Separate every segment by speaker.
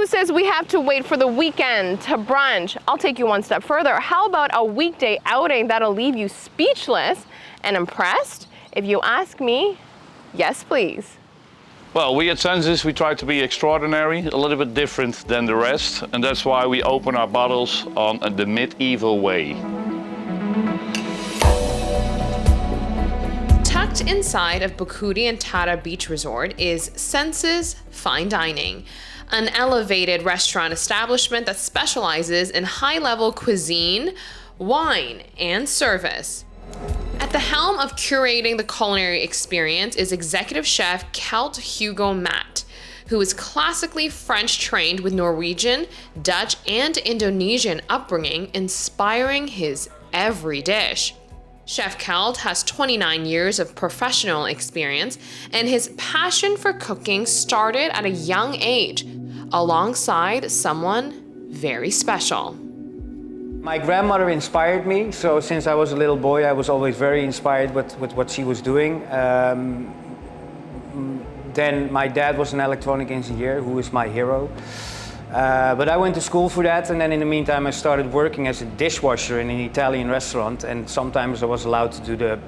Speaker 1: who says we have to wait for the weekend to brunch? I'll take you one step further. How about a weekday outing that'll leave you speechless and impressed? If you ask me, yes, please.
Speaker 2: Well, we at Senses, we try to be extraordinary, a little bit different than the rest, and that's why we open our bottles on the medieval way.
Speaker 3: Tucked inside of Bukudi and Tara Beach Resort is Senses Fine Dining, an elevated restaurant establishment that specializes in high-level cuisine, wine, and service. At the helm of curating the culinary experience is executive chef Kelt Hugo Matt, who is classically French trained with Norwegian, Dutch, and Indonesian upbringing, inspiring his every dish. Chef Kelt has 29 years of professional experience, and his passion for cooking started at a young age, alongside someone very special.
Speaker 4: My grandmother inspired me, so since I was a little boy, I was always very inspired with what she was doing. Then my dad was an electronic engineer, who is my hero. But I went to school for that, and then in the meantime I started working as a dishwasher in an Italian restaurant, and sometimes I was allowed to do the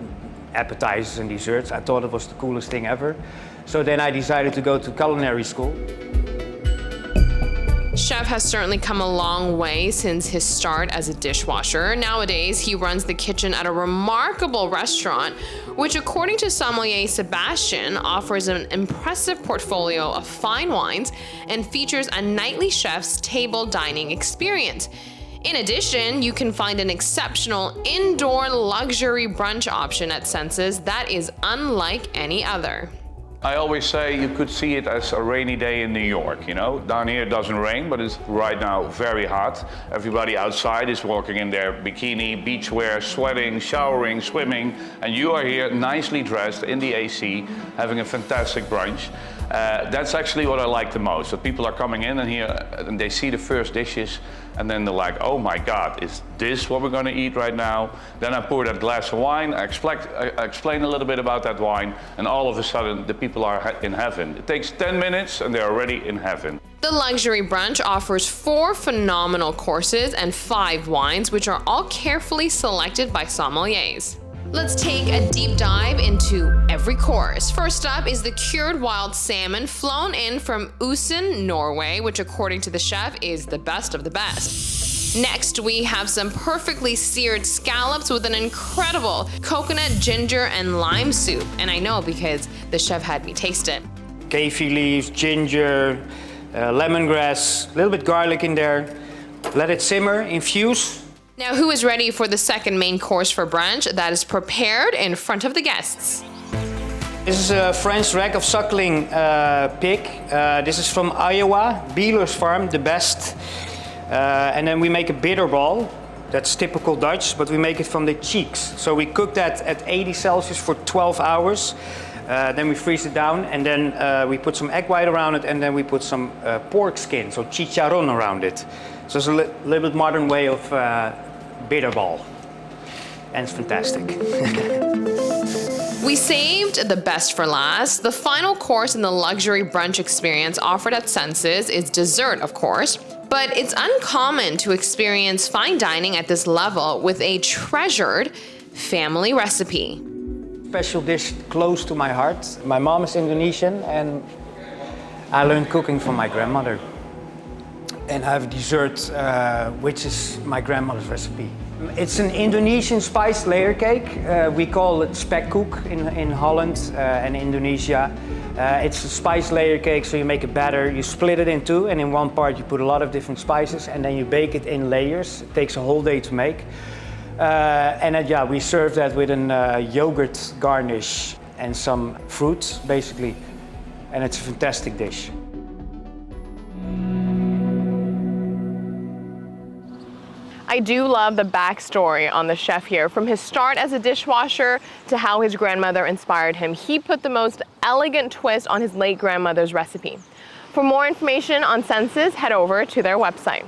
Speaker 4: appetizers and desserts. I thought it was the coolest thing ever. So then I decided to go to culinary school.
Speaker 3: Chef has certainly come a long way since his start as a dishwasher. Nowadays, he runs the kitchen at a remarkable restaurant, which according to sommelier Sebastian, offers an impressive portfolio of fine wines and features a nightly chef's table dining experience. In addition, you can find an exceptional indoor luxury brunch option at Senses that is unlike any other.
Speaker 2: I always say you could see it as a rainy day in New York, you know? Down here it doesn't rain, but it's right now very hot. Everybody outside is walking in their bikini, beachwear, sweating, showering, swimming, and you are here nicely dressed in the AC, having a fantastic brunch. That's actually what I like the most, that people are coming in and here and they see the first dishes and then they're like, oh my God, is this what we're gonna eat right now? Then I pour that glass of wine, I explain a little bit about that wine, and all of a sudden the people are in heaven. It takes 10 minutes and they're already in heaven.
Speaker 3: The luxury brunch offers 4 phenomenal courses and 5 wines, which are all carefully selected by sommeliers. Let's take a deep dive into every course. First up is the cured wild salmon flown in from Usen, Norway, which according to the chef is the best of the best. Next, we have some perfectly seared scallops with an incredible coconut, ginger, and lime soup. And I know because the chef had me taste it.
Speaker 4: Kaffir leaves, ginger, lemongrass, a little bit garlic in there. Let it simmer, infuse.
Speaker 3: Now, who is ready for the second main course for brunch that is prepared in front of the guests?
Speaker 4: This is a French rack of suckling pig. This is from Iowa, Beeler's Farm, the best. And then we make a bitterbal. That's typical Dutch, but we make it from the cheeks. So we cook that at 80 Celsius for 12 hours. Then we freeze it down, and then we put some egg white around it, and then we put some pork skin, so chicharron around it. So it's a little bit modern way of bitterbal, and it's fantastic.
Speaker 3: We saved the best for last. The final course in the luxury brunch experience offered at Senses is dessert, of course, but it's uncommon to experience fine dining at this level with a treasured family recipe.
Speaker 4: Special dish close to my heart. My mom is Indonesian, and I learned cooking from my grandmother. And I have a dessert which is my grandmother's recipe. It's an Indonesian spiced layer cake. We call it spekkoek in Holland and Indonesia. It's a spiced layer cake, so you make a batter, you split it in two, and in one part you put a lot of different spices, and then you bake it in layers. It takes a whole day to make. Yeah, we serve that with a yogurt garnish and some fruit, basically. And it's a fantastic dish.
Speaker 1: I do love the backstory on the chef here. From his start as a dishwasher to how his grandmother inspired him, he put the most elegant twist on his late grandmother's recipe. For more information on Senses, head over to their website.